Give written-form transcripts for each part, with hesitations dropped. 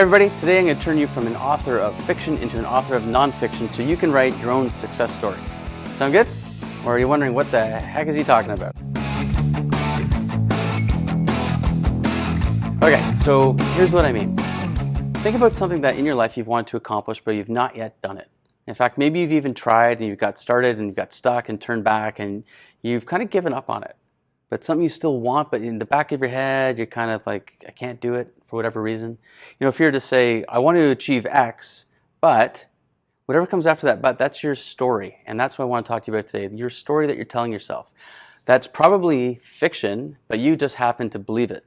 Everybody, today I'm going to turn you from an author of fiction into an author of nonfiction so you can write your own success story. Sound good? Or are you wondering what the heck is he talking about? Okay, so here's what I mean. Think about something that in your life you've wanted to accomplish but you've not yet done it. In fact, maybe you've even tried and you got started and you got stuck and turned back and you've kind of given up on it. But something you still want, but in the back of your head, you're kind of like, I can't do it for whatever reason. You know, if you were to say, I want to achieve X, but whatever comes after that but, that's your story. And that's what I want to talk to you about today. Your story that you're telling yourself. That's probably fiction, but you just happen to believe it.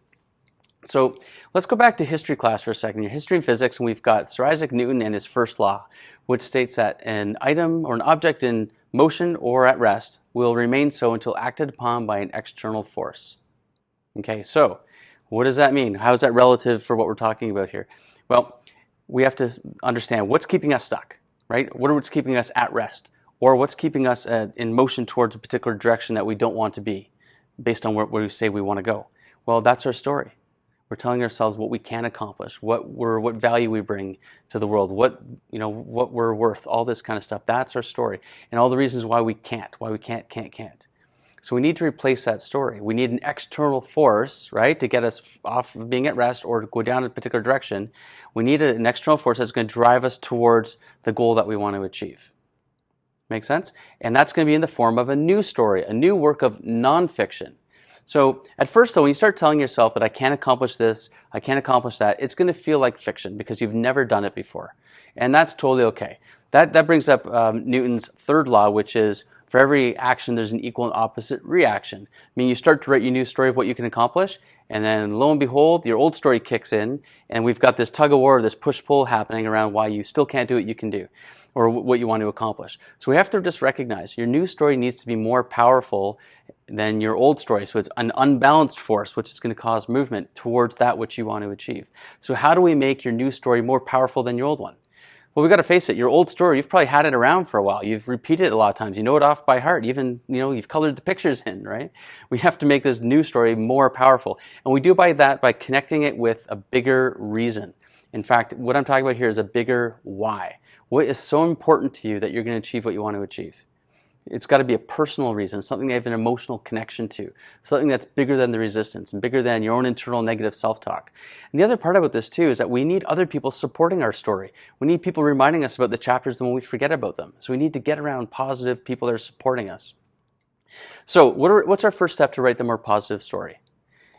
So let's go back to history class for a second. Your history and physics, and we've got Sir Isaac Newton and his first law, which states that an item or an object in motion or at rest will remain so until acted upon by an external force. Okay, so what does that mean? How is that relative for what we're talking about here? Well, we have to understand what's keeping us stuck, right? What's keeping us at rest? Or what's keeping us in motion towards a particular direction that we don't want to be based on where we say we want to go? Well, that's our story. We're telling ourselves what we can accomplish, what value we bring to the world, what we're worth, all this kind of stuff. That's our story, and all the reasons why we can't. So we need to replace that story. We need an external force, right, to get us off of being at rest or to go down in a particular direction. We need an external force that's going to drive us towards the goal that we want to achieve. Make sense? And that's going to be in the form of a new story, a new work of nonfiction. So at first, though, when you start telling yourself that I can't accomplish this, I can't accomplish that, it's going to feel like fiction because you've never done it before. And that's totally okay. That brings up Newton's third law, which is for every action, there's an equal and opposite reaction. I mean, you start to write your new story of what you can accomplish, and then lo and behold, your old story kicks in, and we've got this tug of war, this push-pull happening around why you still can't do what you can do, or what you want to accomplish. So we have to just recognize your new story needs to be more powerful than your old story. So it's an unbalanced force, which is going to cause movement towards that which you want to achieve. So how do we make your new story more powerful than your old one? Well, we've got to face it. Your old story, you've probably had it around for a while. You've repeated it a lot of times. You know it off by heart. Even, you've colored the pictures in, right? We have to make this new story more powerful. And we do by connecting it with a bigger reason. In fact, what I'm talking about here is a bigger why. What is so important to you that you're going to achieve what you want to achieve? It's got to be a personal reason, something you have an emotional connection to, something that's bigger than the resistance and bigger than your own internal negative self-talk. And the other part about this too is that we need other people supporting our story. We need people reminding us about the chapters when we forget about them. So we need to get around positive people that are supporting us. So what's our first step to write the more positive story?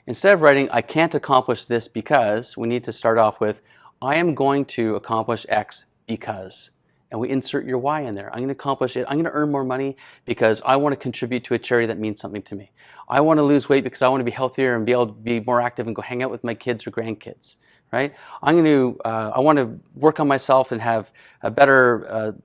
Instead of writing, I can't accomplish this because, we need to start off with, I am going to accomplish X because. And we insert your why in there. I'm going to accomplish it. I'm going to earn more money because I want to contribute to a charity that means something to me. I want to lose weight because I want to be healthier and be able to be more active and go hang out with my kids or grandkids, right? I want to work on myself and have a better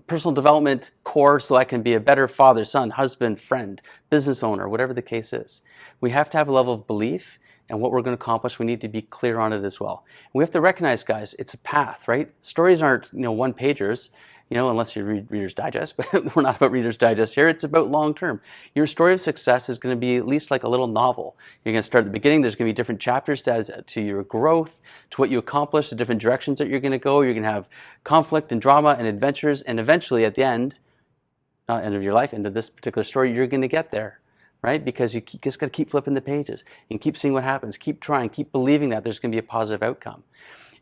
personal development core so I can be a better father, son, husband, friend, business owner, whatever the case is. We have to have a level of belief. And what we're going to accomplish, we need to be clear on it as well. And we have to recognize, guys, it's a path, right? Stories aren't, one-pagers, unless you read Reader's Digest, but we're not about Reader's Digest here. It's about long-term. Your story of success is going to be at least like a little novel. You're going to start at the beginning. There's going to be different chapters to your growth, to what you accomplish, the different directions that you're going to go. You're going to have conflict and drama and adventures. And eventually, at the end of your life, end of this particular story, you're going to get there. Right? Because you just got to keep flipping the pages and keep seeing what happens. Keep trying, keep believing that there's going to be a positive outcome.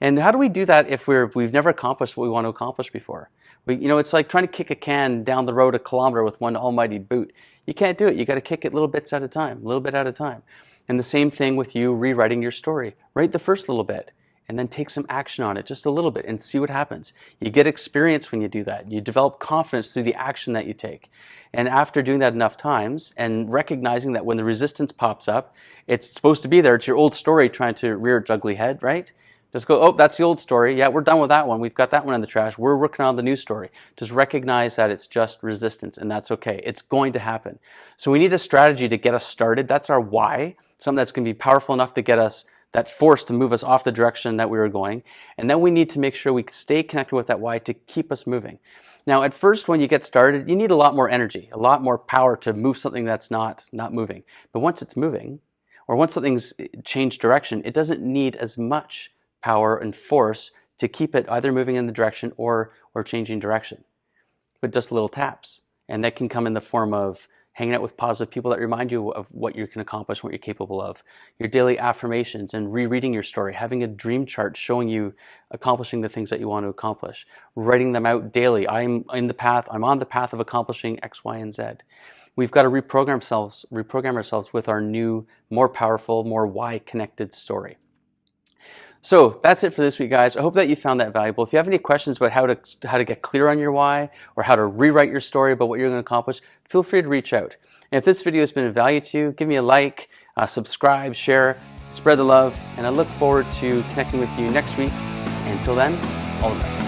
And how do we do that if we've never accomplished what we want to accomplish before? It's like trying to kick a can down the road a kilometer with one almighty boot. You can't do it. You got to kick it little bits at a time, a little bit at a time. And the same thing with you rewriting your story. Write the first little bit and then take some action on it, just a little bit, and see what happens. You get experience when you do that. You develop confidence through the action that you take. And after doing that enough times and recognizing that when the resistance pops up, it's supposed to be there. It's your old story trying to rear its ugly head, right? Just go, oh, that's the old story. Yeah, we're done with that one. We've got that one in the trash. We're working on the new story. Just recognize that it's just resistance, and that's okay. It's going to happen. So we need a strategy to get us started. That's our why, something that's going to be powerful enough to get us that force to move us off the direction that we were going. And then we need to make sure we stay connected with that why to keep us moving. Now, at first, when you get started, you need a lot more energy, a lot more power to move something that's not moving. But once it's moving, or once something's changed direction, it doesn't need as much power and force to keep it either moving in the direction or changing direction with just little taps. And that can come in the form of hanging out with positive people that remind you of what you can accomplish, what you're capable of, your daily affirmations, and rereading your story, having a dream chart showing you accomplishing the things that you want to accomplish, writing them out daily. I'm on the path of accomplishing X, Y, and Z. We've got to reprogram ourselves with our new, more powerful, more Y-connected story. So that's it for this week, guys. I hope that you found that valuable. If you have any questions about how to get clear on your why, or how to rewrite your story about what you're going to accomplish, feel free to reach out. And if this video has been of value to you, give me a like, subscribe, share, spread the love, and I look forward to connecting with you next week. And until then, all the best.